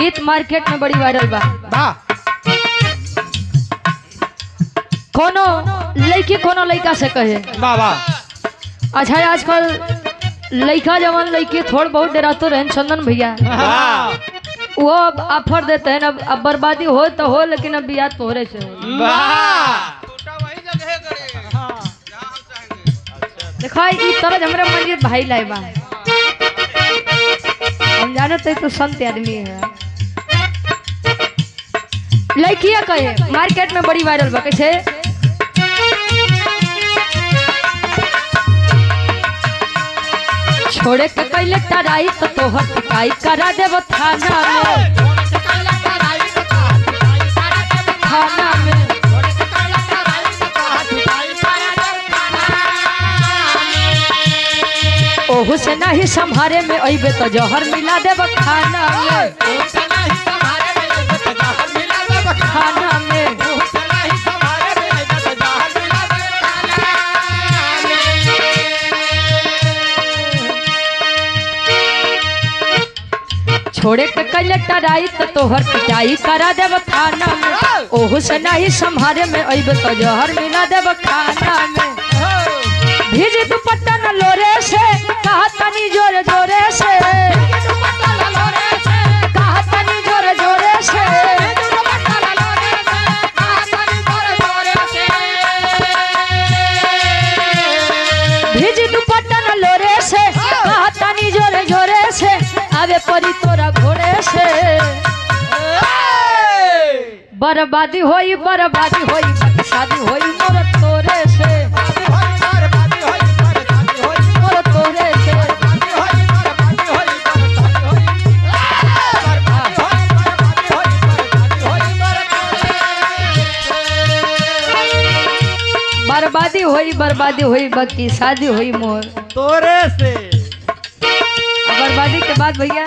गीत मार्केट में बड़ी वायरल बा। कोनो लड़की कोनो लड़का से कहे अच्छा आजकल लड़का जवान लड़की थोड़ बहुत डरा तो रहन चंदन भैया वो अब ऑफर देते हैं अब बर्बादी हो तो हो लेकिन अब बियाह तोहरे से देखा इस तरह हमारे मंजीत भाई लाए बा हम जाने तो संत आदमी है। लड़किया कहे मार्केट में बड़ी वायरल बा कैसे छोड़े के पहले टराई तो तोहर पिटाई करा देव थाना में थाना में ओहू से नहीं संभारे में अइबे तो जहर मिला देव खाना में खाना में छोड़े के कैले टराई तो तोहर पिटाई करा देव थाना में ओहू से नहीं संभारे में अइबे तो जहर मिला देव खाना में भीज दुपट्टा न लोरे से कहा तनी जोरे जोरे से कहा तनी जोरे जोरे से भीज दुपट्टा न लोरे से कहा तनी जोरे जोरे से आवे परी तोरा घोड़े से बर्बादी होई शादी होई मोर तोरे से मोर तोरे से बर्बादी होई बाकी शादी होई मोर तोरे से। बर्बादी के बाद भैया